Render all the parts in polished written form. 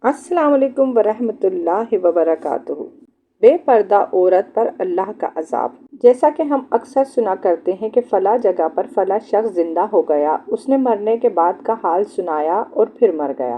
السلام علیکم ورحمۃ اللہ وبرکاتہ۔ بے پردہ عورت پر اللہ کا عذاب۔ جیسا کہ ہم اکثر سنا کرتے ہیں کہ فلاں جگہ پر فلاں شخص زندہ ہو گیا، اس نے مرنے کے بعد کا حال سنایا اور پھر مر گیا۔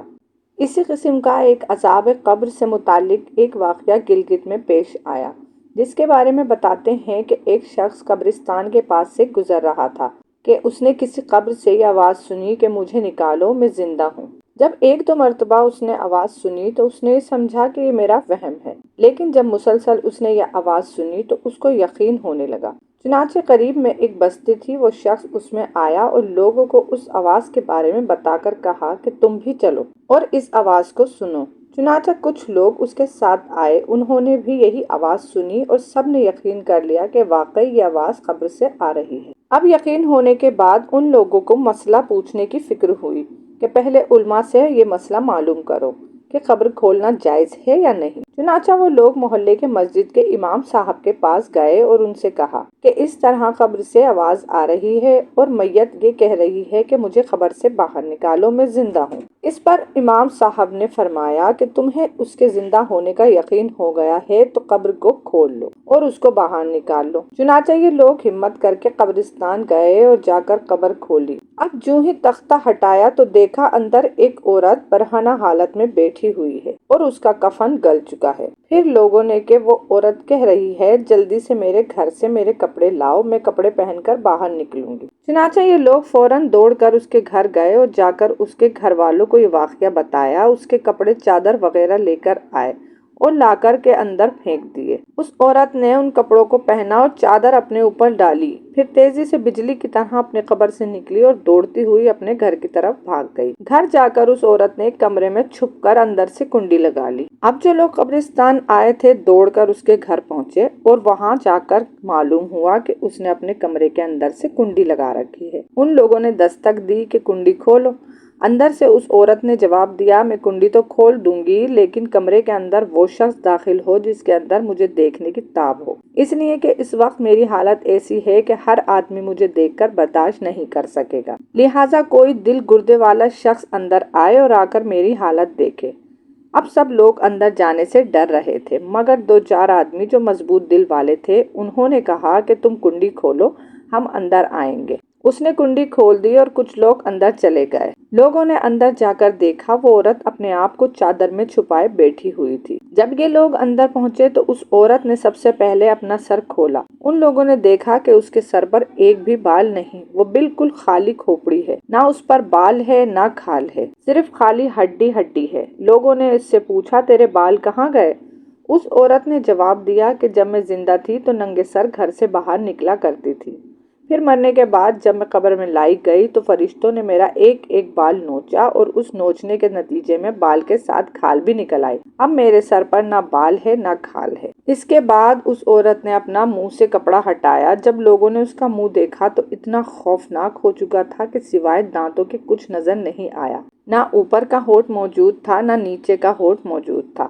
اسی قسم کا ایک عذاب قبر سے متعلق ایک واقعہ گلگت میں پیش آیا، جس کے بارے میں بتاتے ہیں کہ ایک شخص قبرستان کے پاس سے گزر رہا تھا کہ اس نے کسی قبر سے یہ آواز سنی کہ مجھے نکالو، میں زندہ ہوں۔ جب ایک دو مرتبہ اس نے آواز سنی تو اس نے سمجھا کہ یہ میرا وہم ہے، لیکن جب مسلسل اس نے یہ آواز سنی تو اس کو یقین ہونے لگا۔ چنانچہ قریب میں ایک بستی تھی، وہ شخص اس میں آیا اور لوگوں کو اس آواز کے بارے میں بتا کر کہا کہ تم بھی چلو اور اس آواز کو سنو۔ چنانچہ کچھ لوگ اس کے ساتھ آئے، انہوں نے بھی یہی آواز سنی اور سب نے یقین کر لیا کہ واقعی یہ آواز قبر سے آ رہی ہے۔ اب یقین ہونے کے بعد ان لوگوں کو مسئلہ پوچھنے کی فکر ہوئی کہ پہلے علماء سے یہ مسئلہ معلوم کرو کہ قبر کھولنا جائز ہے یا نہیں۔ چنانچہ وہ لوگ محلے کے مسجد کے امام صاحب کے پاس گئے اور ان سے کہا کہ اس طرح قبر سے آواز آ رہی ہے اور میت یہ کہہ رہی ہے کہ مجھے قبر سے باہر نکالو، میں زندہ ہوں۔ اس پر امام صاحب نے فرمایا کہ تمہیں اس کے زندہ ہونے کا یقین ہو گیا ہے تو قبر کو کھول لو اور اس کو باہر نکال لو۔ چنانچہ یہ لوگ ہمت کر کے قبرستان گئے اور جا کر قبر کھولی۔ اب جو ہی تختہ ہٹایا تو دیکھا اندر ایک عورت برہنہ حالت میں بیٹھی ہوئی ہے اور اس کا کفن گل چکا ہے۔ پھر لوگوں نے کہ وہ عورت کہہ رہی ہے جلدی سے میرے گھر سے میرے کپڑے لاؤ، میں کپڑے پہن کر باہر نکلوں گی۔ چنانچہ یہ لوگ فوراً دوڑ کر اس کے گھر گئے اور جا کر اس کے گھر والوں کو یہ واقعہ بتایا۔ اس کے کپڑے چادر وغیرہ لے کر آئے اور لا کر کے اندر پھینک دیے۔ اس عورت نے ان کپڑوں کو پہنا اور چادر اپنے اوپر ڈالی، پھر تیزی سے بجلی کی طرح اپنے قبر سے نکلی اور دوڑتی ہوئی اپنے گھر کی طرف بھاگ گئی۔ گھر جا کر اس عورت نے ایک کمرے میں چھپ کر اندر سے کنڈی لگا لی۔ اب جو لوگ قبرستان آئے تھے دوڑ کر اس کے گھر پہنچے اور وہاں جا کر معلوم ہوا کہ اس نے اپنے کمرے کے اندر سے کنڈی لگا رکھی ہے۔ ان لوگوں نے دستک دی کہ کنڈی کھولو۔ اندر سے اس عورت نے جواب دیا، میں کنڈی تو کھول دوں گی لیکن کمرے کے اندر وہ شخص داخل ہو جس کے اندر مجھے دیکھنے کی تاب ہو، اس لیے کہ اس وقت میری حالت ایسی ہے کہ ہر آدمی مجھے دیکھ کر برداشت نہیں کر سکے گا، لہٰذا کوئی دل گردے والا شخص اندر آئے اور آ کر میری حالت دیکھے۔ اب سب لوگ اندر جانے سے ڈر رہے تھے، مگر دو چار آدمی جو مضبوط دل والے تھے انہوں نے کہا کہ تم کنڈی کھولو، ہم اندر آئیں گے۔ اس نے کنڈی کھول دی اور کچھ لوگ اندر چلے گئے۔ لوگوں نے اندر جا کر دیکھا وہ عورت اپنے آپ کو چادر میں چھپائے بیٹھی ہوئی تھی۔ جب یہ لوگ اندر پہنچے تو اس عورت نے سب سے پہلے اپنا سر کھولا۔ ان لوگوں نے دیکھا کہ اس کے سر پر ایک بھی بال نہیں، وہ بالکل خالی کھوپڑی ہے، نہ اس پر بال ہے نہ کھال ہے، صرف خالی ہڈی ہڈی ہے۔ لوگوں نے اس سے پوچھا تیرے بال کہاں گئے؟ اس عورت نے جواب دیا کہ جب میں زندہ تھی تو ننگے سر گھر سے باہر نکلا کرتی تھی، پھر مرنے کے بعد جب میں قبر میں لائی گئی تو فرشتوں نے میرا ایک ایک بال نوچا اور اس نوچنے کے نتیجے میں بال کے ساتھ کھال بھی نکل آئی۔ اب میرے سر پر نہ بال ہے نہ کھال ہے۔ اس کے بعد اس عورت نے اپنا منہ سے کپڑا ہٹایا۔ جب لوگوں نے اس کا منہ دیکھا تو اتنا خوفناک ہو چکا تھا کہ سوائے دانتوں کے کچھ نظر نہیں آیا، نہ اوپر کا ہونٹ موجود تھا نہ نیچے کا ہونٹ موجود تھا،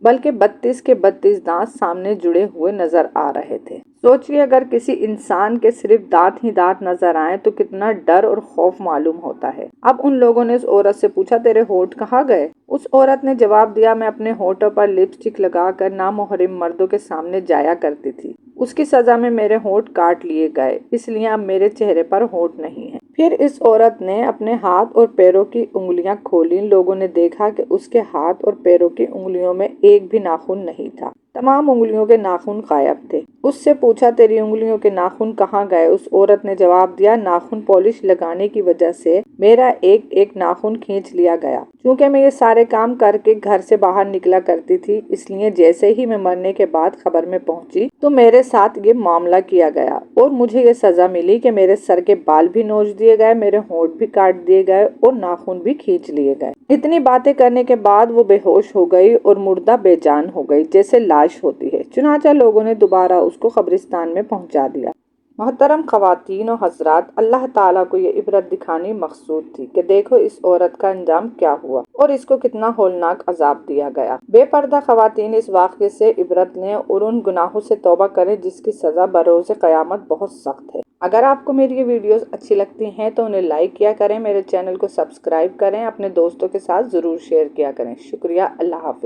بلکہ 32 کے 32 دانت سامنے جڑے ہوئے نظر آ رہے تھے۔ سوچئے اگر کسی انسان کے صرف دانت ہی دانت نظر آئیں تو کتنا ڈر اور خوف معلوم ہوتا ہے۔ اب ان لوگوں نے اس عورت سے پوچھا تیرے ہونٹ کہاں گئے؟ اس عورت نے جواب دیا میں اپنے ہونٹوں پر لپسٹک لگا کر نامحرم مردوں کے سامنے جایا کرتی تھی، اس کی سزا میں میرے ہونٹ کاٹ لیے گئے، اس لیے اب میرے چہرے پر ہونٹ نہیں ہے۔ پھر اس عورت نے اپنے ہاتھ اور پیروں کی انگلیاں کھولیں۔ لوگوں نے دیکھا کہ اس کے ہاتھ اور پیروں کی انگلیوں میں ایک بھی ناخن نہیں تھا، تمام انگلیوں کے ناخن غائب تھے۔ اس سے پوچھا تیری انگلیوں کے ناخن کہاں گئے؟ اس عورت نے جواب دیا ناخن پالش لگانے کی وجہ سے میرا ایک ایک ناخن کھینچ لیا گیا، چونکہ میں یہ سارے کام کر کے گھر سے باہر نکلا کرتی تھی، اس لیے جیسے ہی میں مرنے کے بعد قبر میں پہنچی تو میرے ساتھ یہ معاملہ کیا گیا اور مجھے یہ سزا ملی کہ میرے سر کے بال بھی نوچ دیے گئے، میرے ہونٹ بھی کاٹ دیے گئے اور ناخن بھی کھینچ لیے گئے۔ اتنی باتیں کرنے کے بعد وہ بے ہوش ہو گئی اور مردہ بے جان ہو گئی جیسے لاش ہوتی ہے۔ چنانچہ لوگوں نے دوبارہ اس کو قبرستان میں پہنچا دیا۔ محترم خواتین و حضرات، اللہ تعالیٰ کو یہ عبرت دکھانی مقصود تھی کہ دیکھو اس عورت کا انجام کیا ہوا اور اس کو کتنا ہولناک عذاب دیا گیا۔ بے پردہ خواتین اس واقعے سے عبرت لیں اور ان گناہوں سے توبہ کریں جس کی سزا بروز قیامت بہت سخت ہے۔ اگر آپ کو میری یہ ویڈیوز اچھی لگتی ہیں تو انہیں لائک کیا کریں، میرے چینل کو سبسکرائب کریں، اپنے دوستوں کے ساتھ ضرور شیئر کیا کریں۔ شکریہ، اللہ حافظ۔